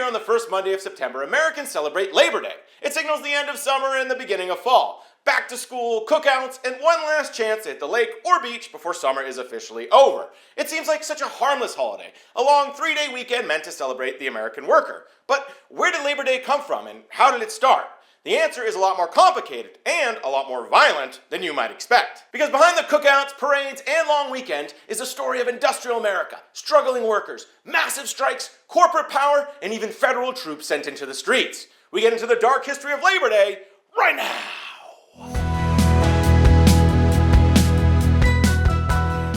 year on the first Monday of September, Americans celebrate Labor Day. It signals the end of summer and the beginning of fall. Back to school, cookouts, and one last chance at the lake or beach before summer is officially over. It seems like such a harmless holiday, a long 3-day weekend meant to celebrate the American worker. But where did Labor Day come from and how did it start? The answer is a lot more complicated and a lot more violent than you might expect. Because behind the cookouts, parades, and long weekend is a story of industrial America, struggling workers, massive strikes, corporate power, and even federal troops sent into the streets. We get into the dark history of Labor Day right now.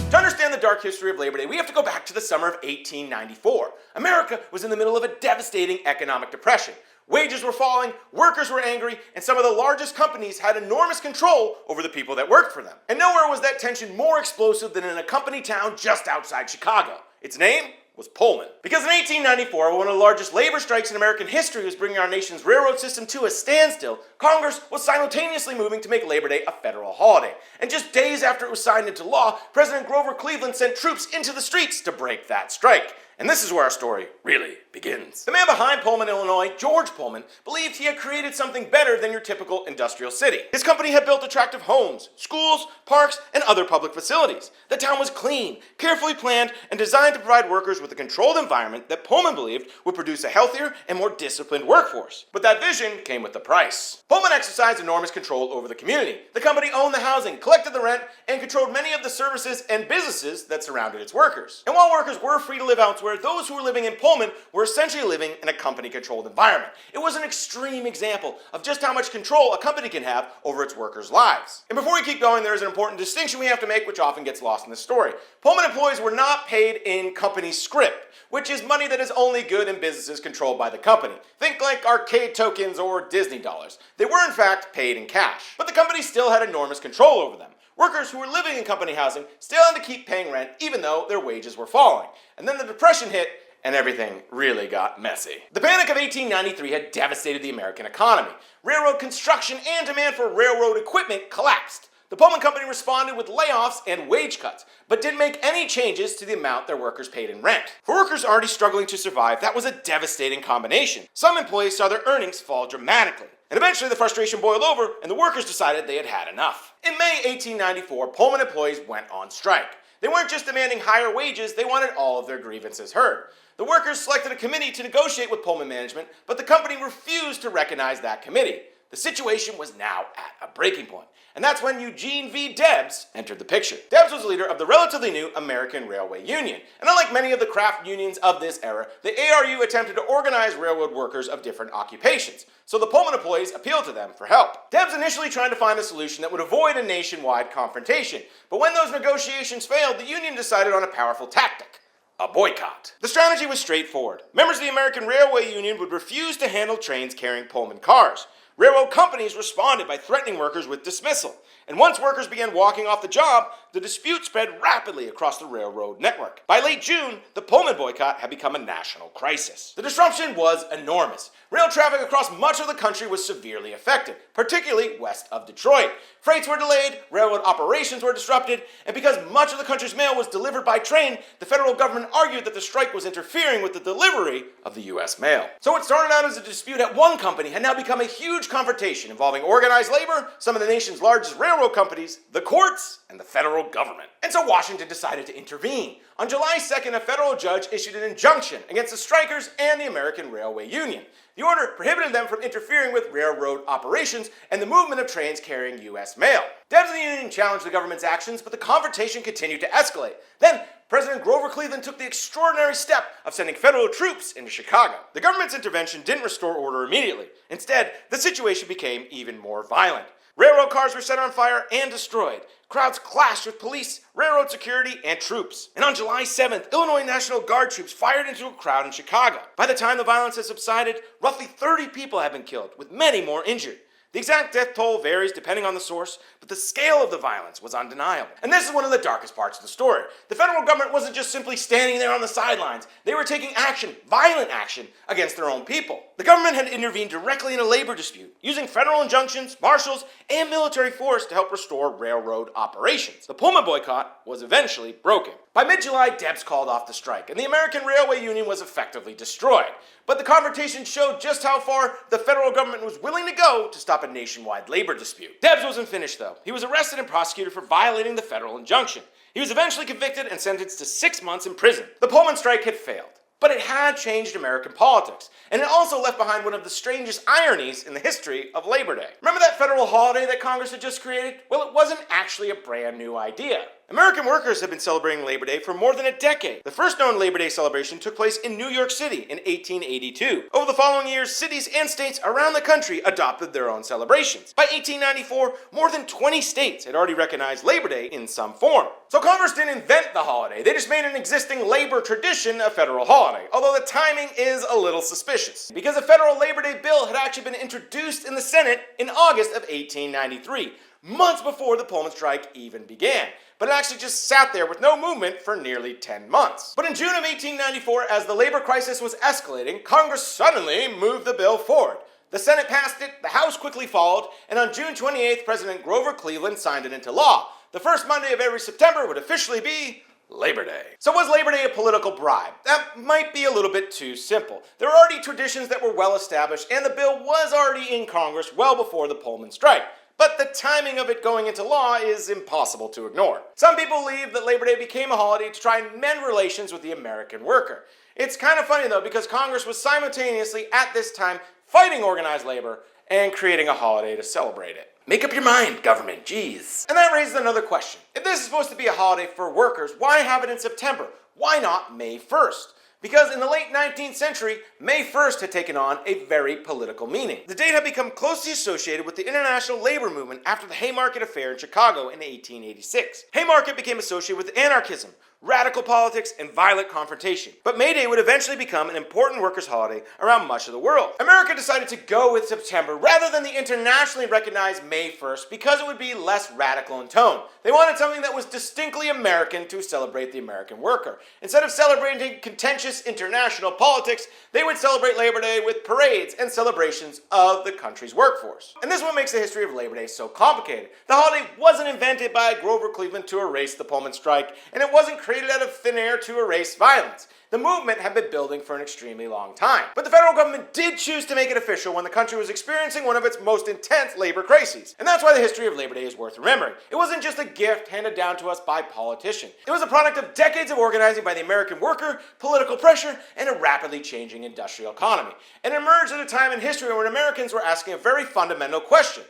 To understand the dark history of Labor Day, we have to go back to the summer of 1894. America was in the middle of a devastating economic depression. Wages were falling, workers were angry, and some of the largest companies had enormous control over the people that worked for them. And nowhere was that tension more explosive than in a company town just outside Chicago. Its name was Pullman. Because in 1894, one of the largest labor strikes in American history was bringing our nation's railroad system to a standstill, Congress was simultaneously moving to make Labor Day a federal holiday. And just days after it was signed into law, President Grover Cleveland sent troops into the streets to break that strike. And this is where our story really begins. The man behind Pullman, Illinois, George Pullman, believed he had created something better than your typical industrial city. His company had built attractive homes, schools, parks, and other public facilities. The town was clean, carefully planned, and designed to provide workers with a controlled environment that Pullman believed would produce a healthier and more disciplined workforce. But that vision came with the price. Pullman exercised enormous control over the community. The company owned the housing, collected the rent, and controlled many of the services and businesses that surrounded its workers. And while workers were free to live elsewhere, those who were living in Pullman were essentially living in a company-controlled environment. It was an extreme example of just how much control a company can have over its workers' lives. And before we keep going, there is an important distinction we have to make which often gets lost in this story. Pullman employees were not paid in company scrip, which is money that is only good in businesses controlled by the company. Think like arcade tokens or Disney dollars. They were in fact paid in cash, but the company still had enormous control over them. Workers who were living in company housing still had to keep paying rent even though their wages were falling. And then the Depression hit and everything really got messy. The Panic of 1893 had devastated the American economy. Railroad construction and demand for railroad equipment collapsed. The Pullman Company responded with layoffs and wage cuts, but didn't make any changes to the amount their workers paid in rent. For workers already struggling to survive, that was a devastating combination. Some employees saw their earnings fall dramatically. And eventually the frustration boiled over and the workers decided they had had enough. In May 1894, Pullman employees went on strike. They weren't just demanding higher wages, they wanted all of their grievances heard. The workers selected a committee to negotiate with Pullman management, but the company refused to recognize that committee. The situation was now at a breaking point. And that's when Eugene V. Debs entered the picture. Debs was the leader of the relatively new American Railway Union. And unlike many of the craft unions of this era, the ARU attempted to organize railroad workers of different occupations. So the Pullman employees appealed to them for help. Debs initially tried to find a solution that would avoid a nationwide confrontation. But when those negotiations failed, the union decided on a powerful tactic: a boycott. The strategy was straightforward. Members of the American Railway Union would refuse to handle trains carrying Pullman cars. Railroad companies responded by threatening workers with dismissal. And once workers began walking off the job, the dispute spread rapidly across the railroad network. By late June, the Pullman boycott had become a national crisis. The disruption was enormous. Rail traffic across much of the country was severely affected, particularly west of Detroit. Freights were delayed, railroad operations were disrupted, and because much of the country's mail was delivered by train, the federal government argued that the strike was interfering with the delivery of the U.S. mail. So what started out as a dispute at one company had now become a huge confrontation involving organized labor, some of the nation's largest railroad companies, the courts, and the federal government. And so Washington decided to intervene. On July 2nd, a federal judge issued an injunction against the strikers and the American Railway Union. The order prohibited them from interfering with railroad operations and the movement of trains carrying U.S. mail. Debs and the union challenged the government's actions, but the confrontation continued to escalate. Then, President Grover Cleveland took the extraordinary step of sending federal troops into Chicago. The government's intervention didn't restore order immediately. Instead, the situation became even more violent. Railroad cars were set on fire and destroyed. Crowds clashed with police, railroad security, and troops. And on July 7th, Illinois National Guard troops fired into a crowd in Chicago. By the time the violence had subsided, roughly 30 people had been killed, with many more injured. The exact death toll varies depending on the source, but the scale of the violence was undeniable. And this is one of the darkest parts of the story. The federal government wasn't just simply standing there on the sidelines. They were taking action, violent action, against their own people. The government had intervened directly in a labor dispute, using federal injunctions, marshals, and military force to help restore railroad operations. The Pullman boycott was eventually broken. By mid-July, Debs called off the strike, and the American Railway Union was effectively destroyed. But the confrontation showed just how far the federal government was willing to go to stop a nationwide labor dispute. Debs wasn't finished, though. He was arrested and prosecuted for violating the federal injunction. He was eventually convicted and sentenced to 6 months in prison. The Pullman Strike had failed, but it had changed American politics, and it also left behind one of the strangest ironies in the history of Labor Day. Remember that federal holiday that Congress had just created? Well, it wasn't actually a brand new idea. American workers have been celebrating Labor Day for more than a decade. The first known Labor Day celebration took place in New York City in 1882. Over the following years, cities and states around the country adopted their own celebrations. By 1894, more than 20 states had already recognized Labor Day in some form. So Congress didn't invent the holiday, they just made an existing labor tradition a federal holiday, although the timing is a little suspicious, because a federal Labor Day bill had actually been introduced in the Senate in August of 1893. Months before the Pullman Strike even began, but it actually just sat there with no movement for nearly 10 months. But in June of 1894, as the labor crisis was escalating, Congress suddenly moved the bill forward. The Senate passed it, the House quickly followed, and on June 28th, President Grover Cleveland signed it into law. The first Monday of every September would officially be Labor Day. So was Labor Day a political bribe? That might be a little bit too simple. There are already traditions that were well established, and the bill was already in Congress well before the Pullman Strike. But the timing of it going into law is impossible to ignore. Some people believe that Labor Day became a holiday to try and mend relations with the American worker. It's kind of funny though, because Congress was simultaneously at this time fighting organized labor and creating a holiday to celebrate it. Make up your mind, government, jeez. And that raises another question. If this is supposed to be a holiday for workers, why have it in September? Why not May 1st? Because in the late 19th century, May 1st had taken on a very political meaning. The date had become closely associated with the international labor movement after the Haymarket Affair in Chicago in 1886. Haymarket became associated with anarchism, radical politics, and violent confrontation. But May Day would eventually become an important workers' holiday around much of the world. America decided to go with September rather than the internationally recognized May 1st because it would be less radical in tone. They wanted something that was distinctly American to celebrate the American worker. Instead of celebrating contentious international politics, they would celebrate Labor Day with parades and celebrations of the country's workforce. And this is what makes the history of Labor Day so complicated. The holiday wasn't invented by Grover Cleveland to erase the Pullman Strike, and it wasn't created out of thin air to erase violence. The movement had been building for an extremely long time. But the federal government did choose to make it official when the country was experiencing one of its most intense labor crises. And that's why the history of Labor Day is worth remembering. It wasn't just a gift handed down to us by politicians. It was a product of decades of organizing by the American worker, political pressure, and a rapidly changing industrial economy. And it emerged at a time in history when Americans were asking a very fundamental question.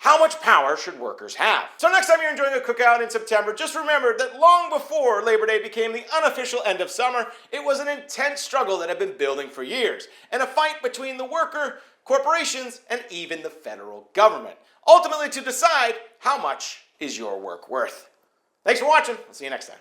How much power should workers have? So next time you're enjoying a cookout in September, just remember that long before Labor Day became the unofficial end of summer, it was an intense struggle that had been building for years, and a fight between the worker, corporations, and even the federal government, ultimately to decide how much is your work worth. Thanks for watching. I'll see you next time.